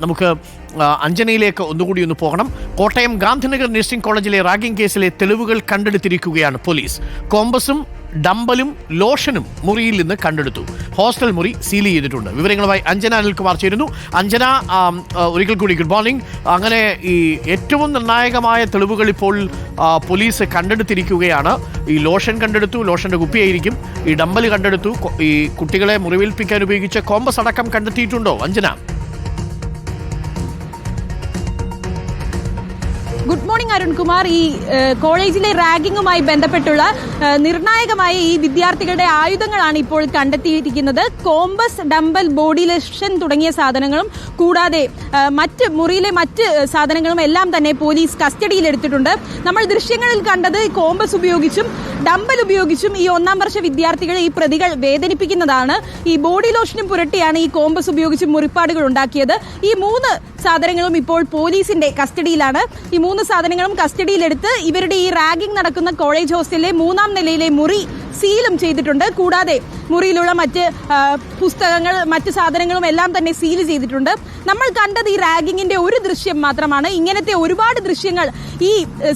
നമുക്ക് അഞ്ജനയിലേക്ക് ഒന്നുകൂടി ഒന്ന് പോകണം. കോട്ടയം ഗാന്ധിനഗർ നഴ്സിംഗ് കോളേജിലെ റാഗിംഗ് കേസിലെ തെളിവുകൾ കണ്ടെടുത്തിരിക്കുകയാണ് പോലീസ്. കോമ്പസും ഡംബലും ലോഷനും മുറിയിൽ നിന്ന് കണ്ടെടുത്തു. ഹോസ്റ്റൽ മുറി സീൽ ചെയ്തിട്ടുണ്ട്. വിവരങ്ങളുമായി അഞ്ജന അനിൽകുമാർ ചേരുന്നു. അഞ്ജന, ഒരിക്കൽ കൂടി ഗുഡ് മോർണിംഗ്. അങ്ങനെ ഈ ഏറ്റവും നിർണായകമായ തെളിവുകൾ ഇപ്പോൾ പോലീസ് കണ്ടെടുത്തിരിക്കുകയാണ്. ഈ ലോഷൻ കണ്ടെടുത്തു, ലോഷന്റെ കുപ്പിയായിരിക്കും. ഈ ഡംബൽ കണ്ടെടുത്തു. ഈ കുട്ടികളെ മുറിവേൽപ്പിക്കാൻ ഉപയോഗിച്ച കോമ്പസ് അടക്കം കണ്ടെത്തിയിട്ടുണ്ടോ അഞ്ജന? Good morning Arunkumar. ഈ കോളേജിലെ റാഗിങ്ങുമായി ബന്ധപ്പെട്ടുള്ള നിർണായകമായ ഈ വിദ്യാർത്ഥികളുടെ ആയുധങ്ങളാണ് ഇപ്പോൾ കണ്ടെത്തിയിരിക്കുന്നത്. കോമ്പസ്, ഡംബൽ, ബോഡി ലോഷൻ തുടങ്ങിയ സാധനങ്ങളും കൂടാതെ മുറിയിലെ മറ്റ് സാധനങ്ങളും എല്ലാം തന്നെ പോലീസ് കസ്റ്റഡിയിലെടുത്തിട്ടുണ്ട്. നമ്മൾ ദൃശ്യങ്ങളിൽ കണ്ടത് കോമ്പസ് ഉപയോഗിച്ചും ഡംബൽ ഉപയോഗിച്ചും ഈ 1ാം വർഷ വിദ്യാർത്ഥികളെ ഈ പ്രതികൾ വേദനിപ്പിക്കുന്നതാണ്. ഈ ബോഡി ലോഷനും പുരട്ടിയാണ് ഈ കോമ്പസ് ഉപയോഗിച്ച് മുറിപ്പാടുകൾ ഉണ്ടാക്കിയത്. ഈ 3 സാധനങ്ങളും ഇപ്പോൾ പോലീസിന്റെ കസ്റ്റഡിയിലാണ്. ഈ 3 സാധനങ്ങളും കസ്റ്റഡിയിലെടുത്ത് ഇവരുടെ ഈ റാഗിംഗ് നടക്കുന്ന കോളേജ് ഹോസ്റ്റലിലെ 3ാം നിലയിലെ മുറി സീലും ചെയ്തിട്ടുണ്ട്. കൂടാതെ മുറിയിലുള്ള മറ്റ് പുസ്തകങ്ങൾ, മറ്റ് സാധനങ്ങളും എല്ലാം തന്നെ സീൽ ചെയ്തിട്ടുണ്ട്. നമ്മൾ കണ്ടത് ഈ റാഗിങ്ങിന്റെ ഒരു ദൃശ്യം മാത്രമാണ്. ഇങ്ങനത്തെ ഒരുപാട് ദൃശ്യങ്ങൾ ഈ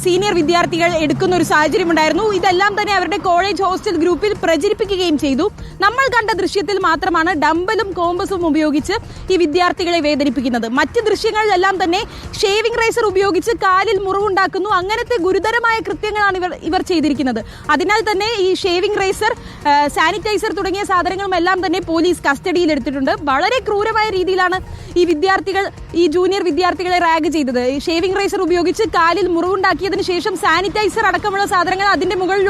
സീനിയർ വിദ്യാർത്ഥികൾ എടുക്കുന്ന ഒരു സാഹചര്യം ഉണ്ടായിരുന്നു. ഇതെല്ലാം തന്നെ അവരുടെ കോളേജ് ഹോസ്റ്റൽ ഗ്രൂപ്പിൽ പ്രചരിപ്പിക്കുകയും ചെയ്തു. നമ്മൾ കണ്ട ദൃശ്യത്തിൽ മാത്രമാണ് ഡംബലും കോമ്പസും ഉപയോഗിച്ച് ഈ വിദ്യാർത്ഥികളെ വേദനിപ്പിക്കുന്നത്. മറ്റ് ദൃശ്യങ്ങളിലെല്ലാം തന്നെ ഷേവിംഗ് റേസർ ഉപയോഗിച്ച് കാലിൽ മുറിവുണ്ടാക്കുന്നു. അങ്ങനത്തെ ഗുരുതരമായ കൃത്യങ്ങളാണ് ഇവർ ചെയ്തിരിക്കുന്നത്. അതിനാൽ തന്നെ ഈ ഷേവിംഗ് റേസർ, സാനിറ്റൈസർ തുടങ്ങിയ സാധനങ്ങളും എല്ലാം തന്നെ പോലീസ് കസ്റ്റഡിയിൽ എടുത്തിട്ടുണ്ട്. വളരെ ക്രൂരമായ രീതിയിലാണ് ഈ ജൂനിയർ വിദ്യാർത്ഥികളെ റാഗ് ചെയ്തത്. ഷേവിംഗ് റേസർ ഉപയോഗിച്ച് കാലിൽ മുറിവുണ്ടാക്കിയതിനു ശേഷം സാനിറ്റൈസർ അടക്കമുള്ള സാധനങ്ങൾ അതിന്റെ മുകളിൽ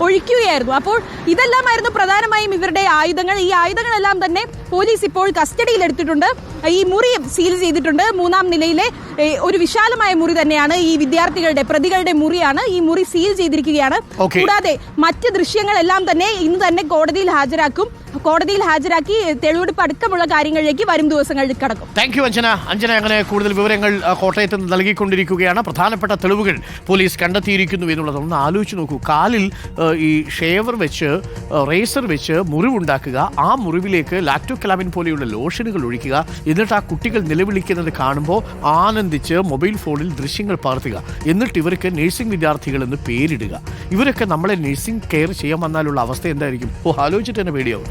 ഒഴിക്കുകയായിരുന്നു. അപ്പോൾ ഇതെല്ലാമായിരുന്നു പ്രധാനമായും ഇവരുടെ ആയുധങ്ങൾ. ഈ ആയുധങ്ങളെല്ലാം തന്നെ പോലീസ് ഇപ്പോൾ കസ്റ്റഡിയിലെടുത്തിട്ടുണ്ട്. ഈ മുറിയും സീൽ ചെയ്തിട്ടുണ്ട്. 3ാം നിലയിലെ ഒരു വിശാലമായ മുറി തന്നെയാണ് ഈ പ്രതികളുടെ മുറിയാണ്. ഈ മുറി സീൽ ചെയ്തിരിക്കുകയാണ്. കൂടാതെ മറ്റ് ദൃശ്യങ്ങളെല്ലാം തന്നെ ഇന്ന് തന്നെ കോടതിയിൽ ഹാജരാക്കി തെളിവെടുപ്പ് അടക്കമുള്ള കാര്യങ്ങളിലേക്ക് വരും ദിവസങ്ങളിൽ കടക്കും. Thank you Anjana. അങ്ങനെ കൂടുതൽ വിവരങ്ങൾ കോട്ടയത്ത് നിന്ന് നൽകിക്കൊണ്ടിരിക്കുകയാണ്. പ്രധാനപ്പെട്ട തെളിവുകൾ പോലീസ് കണ്ടെത്തിയിരിക്കുന്നു എന്നുള്ളത് ഒന്ന് ആലോചിച്ച് നോക്കൂ. കാലിൽ ഈ ഷേവർ വെച്ച്, റേസർ വെച്ച് മുറിവുണ്ടാക്കുക, ആ മുറിവിലേക്ക് ലാക്ടോകലാമിൻ പോലെയുള്ള ലോഷനുകൾ ഒഴിക്കുക, എന്നിട്ട് ആ കുട്ടികൾ നിലവിളിക്കുന്നത് കാണുമ്പോൾ ആനന്ദിച്ച് മൊബൈൽ ഫോണിൽ ദൃശ്യങ്ങൾ പകർത്തുക, എന്നിട്ട് ഇവർക്ക് നഴ്സിംഗ് വിദ്യാർത്ഥികൾ എന്ന് പേരിടുക. ഇവരൊക്കെ നമ്മളെ നഴ്സിംഗ് കെയർ ചെയ്യാൻ വന്നാലുള്ള അവസ്ഥ എന്തായിരിക്കും? ആലോചിച്ചിട്ട് തന്നെ പേടിയാവും.